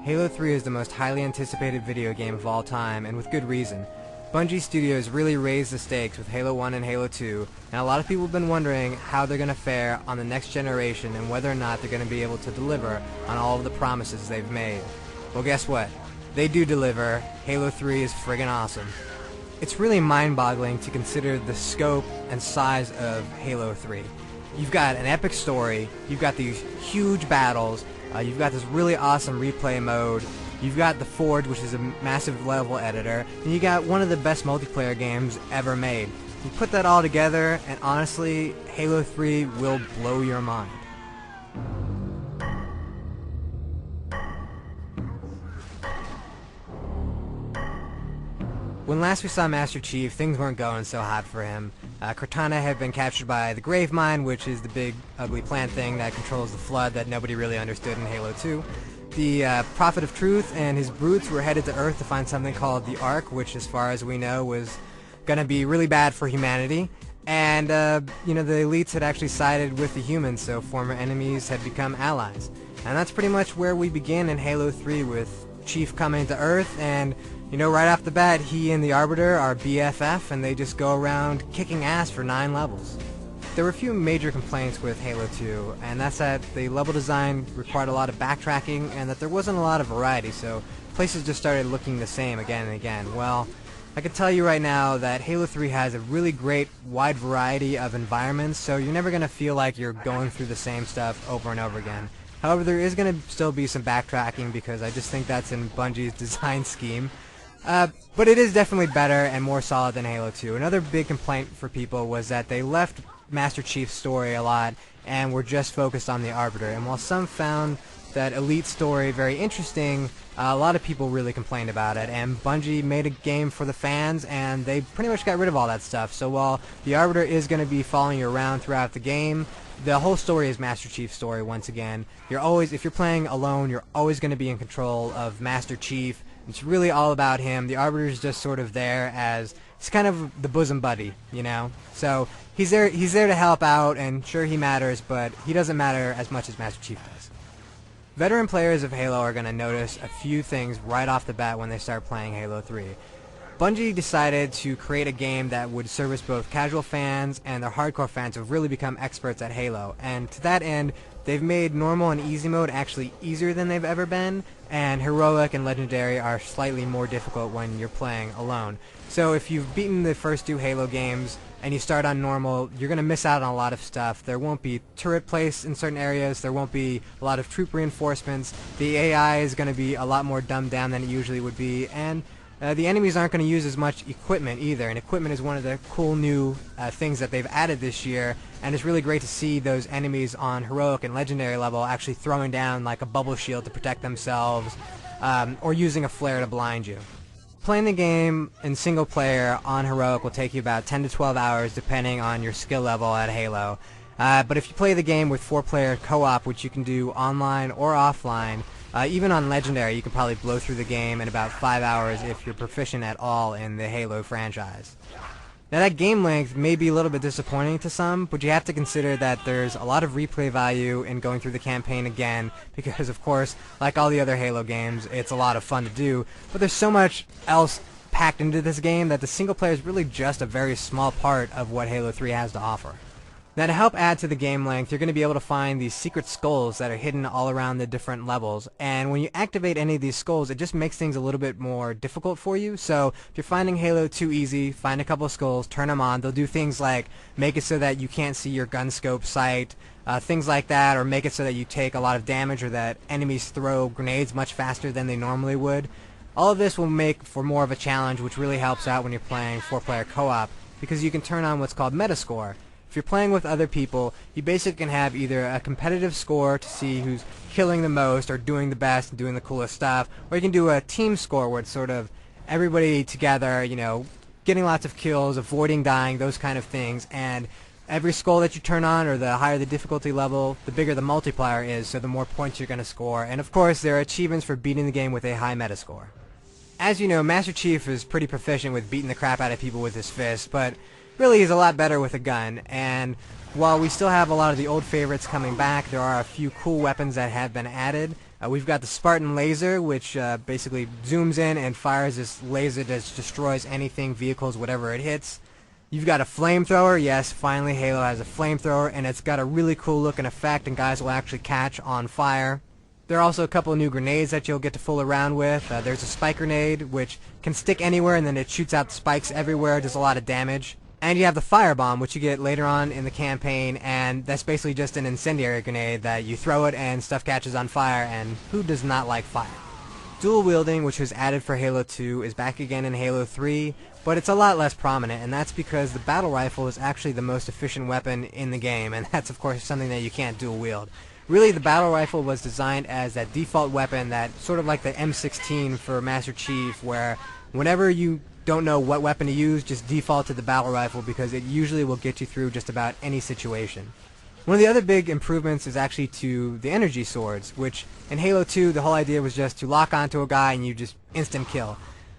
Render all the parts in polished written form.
Halo 3 is the most highly anticipated video game of all time, and with good reason. Bungie Studios really raised the stakes with Halo 1 and Halo 2, and a lot of people have been wondering how they're going to fare on the next generation and whether or not they're going to be able to deliver on all of the promises they've made. Well, guess what? They do deliver. Halo 3 is friggin' awesome. It's really mind-boggling to consider the scope and size of Halo 3. You've got an epic story, you've got these huge battles, you've got this really awesome replay mode, you've got the Forge, which is a massive level editor, and you got one of the best multiplayer games ever made. You put that all together, and honestly, Halo 3 will blow your mind. When last we saw Master Chief, things weren't going so hot for him. Cortana had been captured by the Gravemind, which is the big, ugly plant thing that controls the Flood that nobody really understood in Halo 2. The Prophet of Truth and his brutes were headed to Earth to find something called the Ark, which, as far as we know, was going to be really bad for humanity. And, the elites had actually sided with the humans, so former enemies had become allies. And that's pretty much where we begin in Halo 3, with Chief coming to Earth, and right off the bat, he and the Arbiter are BFF, and they just go around kicking ass for 9 levels. There were a few major complaints with Halo 2, and that's that the level design required a lot of backtracking, and that there wasn't a lot of variety, so places just started looking the same again and again. Well, I can tell you right now that Halo 3 has a really great wide variety of environments, so you're never going to feel like you're going through the same stuff over and over again. However, there is going to still be some backtracking, because I just think that's in Bungie's design scheme. But it is definitely better and more solid than Halo 2. Another big complaint for people was that they left Master Chief's story a lot and were just focused on the Arbiter. And while some found that Elite story very interesting, a lot of people really complained about it. And Bungie made a game for the fans, and they pretty much got rid of all that stuff. So while the Arbiter is going to be following you around throughout the game, the whole story is Master Chief's story once again. If you're playing alone, you're always going to be in control of Master Chief. It's really all about him. The Arbiter is just sort of there as, it's kind of the bosom buddy, So he's there to help out, and sure, he matters, but he doesn't matter as much as Master Chief does. Veteran players of Halo are going to notice a few things right off the bat when they start playing Halo 3. Bungie decided to create a game that would service both casual fans and their hardcore fans who have really become experts at Halo, and to that end, they've made normal and easy mode actually easier than they've ever been, and heroic and legendary are slightly more difficult when you're playing alone. So if you've beaten the first 2 Halo games and you start on normal, you're going to miss out on a lot of stuff. There won't be turret placed in certain areas, there won't be a lot of troop reinforcements, the AI is going to be a lot more dumbed down than it usually would be, and the enemies aren't going to use as much equipment either, and equipment is one of the cool new things that they've added this year, and it's really great to see those enemies on heroic and legendary level actually throwing down like a bubble shield to protect themselves, or using a flare to blind you. Playing the game in single player on heroic will take you about 10 to 12 hours depending on your skill level at Halo, but if you play the game with 4-player co-op, which you can do online or offline, even on Legendary, you can probably blow through the game in about 5 hours if you're proficient at all in the Halo franchise. Now that game length may be a little bit disappointing to some, but you have to consider that there's a lot of replay value in going through the campaign again, because of course, like all the other Halo games, it's a lot of fun to do, but there's so much else packed into this game that the single player is really just a very small part of what Halo 3 has to offer. Now to help add to the game length, you're going to be able to find these secret skulls that are hidden all around the different levels, and when you activate any of these skulls, it just makes things a little bit more difficult for you. So if you're finding Halo too easy, find a couple of skulls, turn them on. They'll do things like make it so that you can't see your gun scope sight, things like that, or make it so that you take a lot of damage, or that enemies throw grenades much faster than they normally would. All of this will make for more of a challenge, which really helps out when you're playing 4-player co-op, because you can turn on what's called Metascore. If you're playing with other people, you basically can have either a competitive score to see who's killing the most or doing the best and doing the coolest stuff, or you can do a team score where it's sort of everybody together, getting lots of kills, avoiding dying, those kind of things, and every skull that you turn on, or the higher the difficulty level, the bigger the multiplier is, so the more points you're going to score, and of course there are achievements for beating the game with a high metascore. As you know, Master Chief is pretty proficient with beating the crap out of people with his fist, but really he's a lot better with a gun, and while we still have a lot of the old favorites coming back, there are a few cool weapons that have been added. We've got the Spartan laser, which basically zooms in and fires this laser that destroys anything, vehicles, whatever it hits. You've got a flamethrower. Yes, finally Halo has a flamethrower, and it's got a really cool looking effect, and guys will actually catch on fire. There are also a couple of new grenades that you'll get to fool around with. There's a spike grenade, which can stick anywhere, and then it shoots out spikes everywhere, does a lot of damage. And you have the firebomb, which you get later on in the campaign, and that's basically just an incendiary grenade that you throw it and stuff catches on fire, and who does not like fire? Dual wielding, which was added for Halo 2, is back again in Halo 3, but it's a lot less prominent, and that's because the battle rifle is actually the most efficient weapon in the game, and that's of course something that you can't dual wield. Really, the battle rifle was designed as that default weapon, that sort of like the M16 for Master Chief, where whenever you don't know what weapon to use, just default to the battle rifle because it usually will get you through just about any situation. One of the other big improvements is actually to the energy swords, which in Halo 2 the whole idea was just to lock onto a guy and you just instant kill.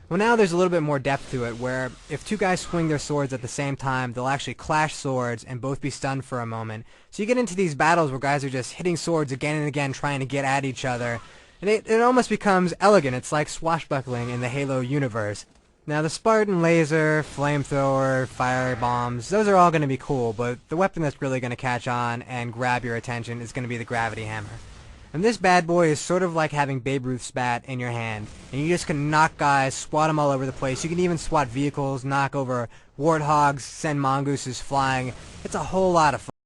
Well, now there's a little bit more depth to it, where if two guys swing their swords at the same time, they'll actually clash swords and both be stunned for a moment. So you get into these battles where guys are just hitting swords again and again trying to get at each other, and it almost becomes elegant. It's like swashbuckling in the Halo universe. Now the Spartan laser, flamethrower, fire bombs, those are all going to be cool, but the weapon that's really going to catch on and grab your attention is going to be the gravity hammer. And this bad boy is sort of like having Babe Ruth's bat in your hand, and you just can knock guys, swat them all over the place. You can even swat vehicles, knock over warthogs, send mongooses flying. It's a whole lot of fun.